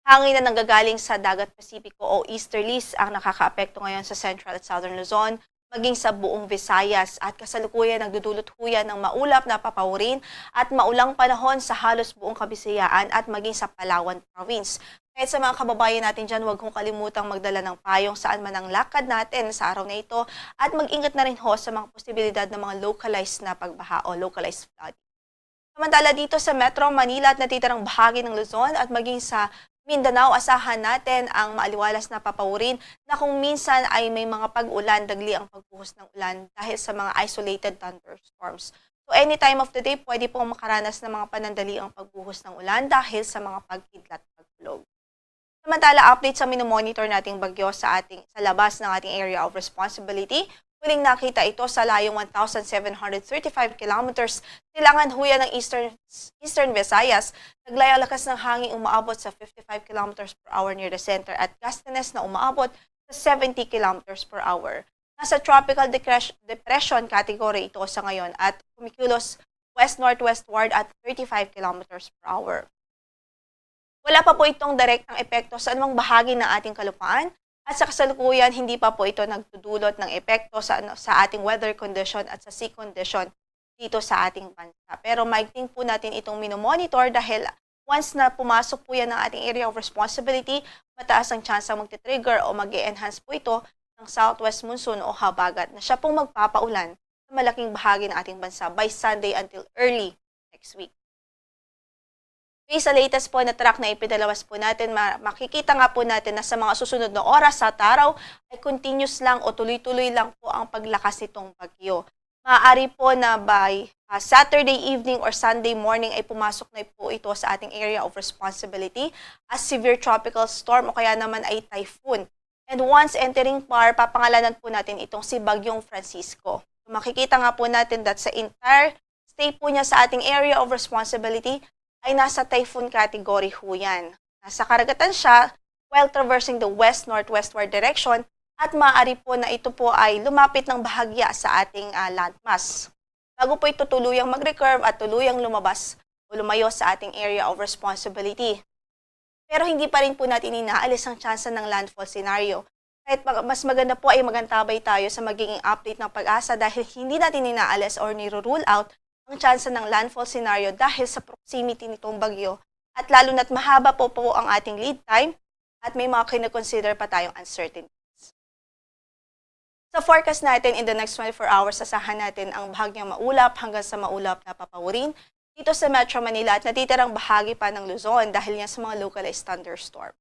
Hangin na nanggagaling sa Dagat Pasipiko o easterlies ang nakakaapekto ngayon sa Central at Southern Luzon, maging sa buong Visayas at kasalukuyan nagdudulot huyan ng maulap na papawirin at maulang panahon sa halos buong Kabisayaan at maging sa Palawan Province. Kahit sa mga kababayan natin dyan, huwag kong kalimutang magdala ng payong saan man ang lakad natin sa araw na ito at mag-ingat na rin ho sa mga posibilidad ng mga localized na pagbaha o localized flood. Samantala dito sa Metro Manila at natitirang bahagi ng Luzon at maging sa Mindanao, asahan natin ang maaliwalas na papawirin na kung minsan ay may mga pag-ulan, dagli ang pagbuhos ng ulan dahil sa mga isolated thunderstorms. So any time of the day, pwede pong makaranas ng mga panandali ang pagbuhos ng ulan dahil sa mga pagkidlat at pagkulog. Samantala, update sa minomonitor nating bagyo sa labas ng ating area of responsibility. Huling nakita ito sa layong 1,735 kilometers silangan huya ng Eastern Visayas. Naglaya lakas ng hangin umaabot sa 55 kilometers per hour near the center at gustiness na umaabot sa 70 kilometers per hour. Nasa tropical depression category ito sa ngayon at kumikilos west-northwestward at 35 kilometers per hour. Wala pa po itong direktang epekto sa anumang bahagi ng ating kalupaan. At sa kasalukuyan, hindi pa po ito nagdudulot ng epekto sa ating weather condition at sa sea condition dito sa ating bansa. Pero maigting po natin itong minomonitor dahil once na pumasok po yan ng ating area of responsibility, mataas ang chance ang magti-trigger o mag-e-enhance po ito ng southwest monsoon o habagat na siya pong magpapaulan sa malaking bahagi ng ating bansa by Sunday until early next week. Based sa latest po na track na ipinalawas po natin, makikita nga po natin na sa mga susunod na oras sa araw ay continuous lang o tuloy-tuloy lang po ang paglakas nitong bagyo. Maaari po na by Saturday evening or Sunday morning ay pumasok na po ito sa ating area of responsibility as severe tropical storm o kaya naman ay typhoon. And once entering PAR, papangalanan po natin itong si Bagyong Francisco. So, makikita nga po natin that sa entire stay po niya sa ating area of responsibility ay nasa typhoon category ho yan. Nasa karagatan siya while traversing the west-northwestward direction at maaari po na ito po ay lumapit ng bahagya sa ating landmass. Bago po ito tuluyang mag-recurve at tuluyang lumabas o lumayo sa ating area of responsibility. Pero hindi pa rin po natin inaalis ang tsansa ng landfall scenario. Kahit mas maganda po ay magantabay tayo sa magiging update ng Pag-asa dahil hindi natin inaalis or niro-rule out ang tsansa ng landfall scenario dahil sa proximity nitong bagyo at lalo na't mahaba po ang ating lead time at may mga kinoconsider pa tayong uncertainties. Sa forecast natin in the next 24 hours, asahan natin ang bahagyang maulap hanggang sa maulap na papawirin dito sa Metro Manila at natitirang bahagi pa ng Luzon dahil yan sa mga localized thunderstorm.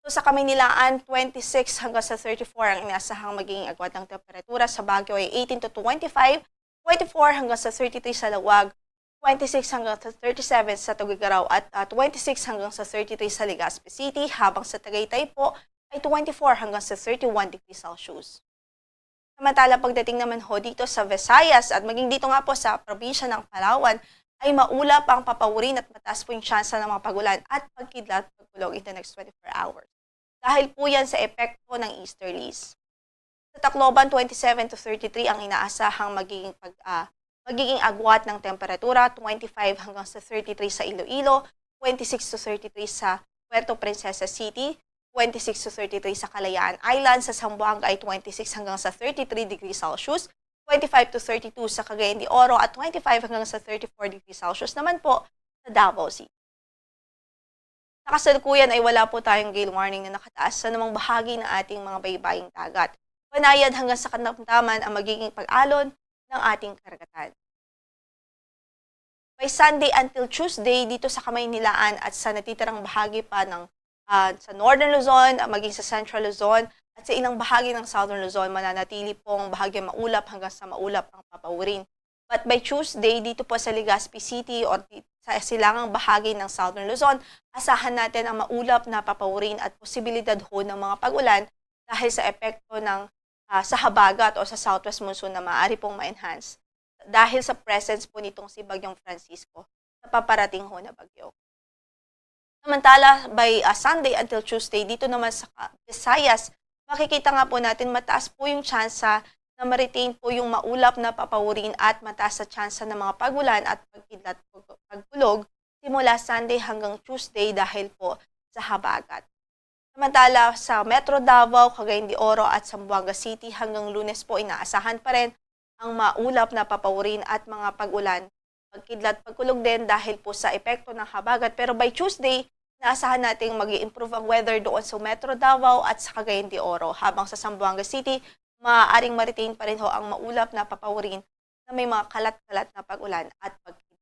So sa Kamaynilaan, 26 hanggang sa 34 ang inaasahang magiging agwat ng temperatura. Sa Baguio ay 18 to 25, 24 hanggang sa 33 sa Lawag, 26 hanggang sa 37 sa Tuguegarao at 26 hanggang sa 33 sa Legazpi City, habang sa Tagaytay po ay 24 hanggang sa 31 degrees Celsius. Samantala pagdating naman ho dito sa Visayas at maging dito nga po sa probinsya ng Palawan, ay maulap ang papawirin at mataas po yung tsansa ng mga pagulan at pagkidlat at pagkulog in the next 24 hours. Dahil po yan sa epekto ng easterlies. Sa Tacloban, 27 to 33 ang inaasahang magiging agwat ng temperatura, 25 hanggang sa 33 sa Iloilo, 26 to 33 sa Puerto Princesa City, 26 to 33 sa Kalayaan Island, sa Zamboanga ay 26 hanggang sa 33 degrees Celsius, 25 to 32 sa Cagayan de Oro at 25 hanggang sa 34 degrees Celsius naman po sa Davao City. Sa kasalukuyan ay wala po tayong gale warning na nakataas sa namang bahagi ng ating mga baybaying dagat. Panayad hanggang sa katamtaman ang magiging pag-alon ng ating karagatan. By Sunday until Tuesday, dito sa Kamaynilaan at sa natitirang bahagi pa ng sa Northern Luzon, maging sa Central Luzon, at sa ilang bahagi ng Southern Luzon, mananatili pong bahagyang maulap hanggang sa maulap ang papawirin. But by Tuesday, dito po sa Legazpi City o sa silangang bahagi ng Southern Luzon, asahan natin ang maulap na papawirin at posibilidad ho ng mga pag-ulan dahil sa epekto ng sa habagat o sa southwest monsoon na maaari pong ma-enhance dahil sa presence po nitong si Bagyong Francisco sa paparating ho na bagyo. Samantala, by Sunday until Tuesday, dito naman sa Visayas, makikita nga po natin mataas po yung tsansa na ma-retain po yung maulap na papawirin at mataas sa tsansa ng mga pagulan at pagkidlat pagkulog simula Sunday hanggang Tuesday dahil po sa habagat. Samantala sa Metro Davao, Cagayan de Oro at Zamboanga City hanggang Lunes po inaasahan pa rin ang maulap na papawirin at mga pag-ulan. Pagkidlat, pagkulog din dahil po sa epekto ng habagat. Pero by Tuesday, naasahan nating mag-i-improve ang weather doon sa Metro Davao at sa Cagayan de Oro. Habang sa Zamboanga City, maaaring ma-retain pa rin ho ang maulap na papawirin na may mga kalat-kalat na pag-ulan at pagkidlat.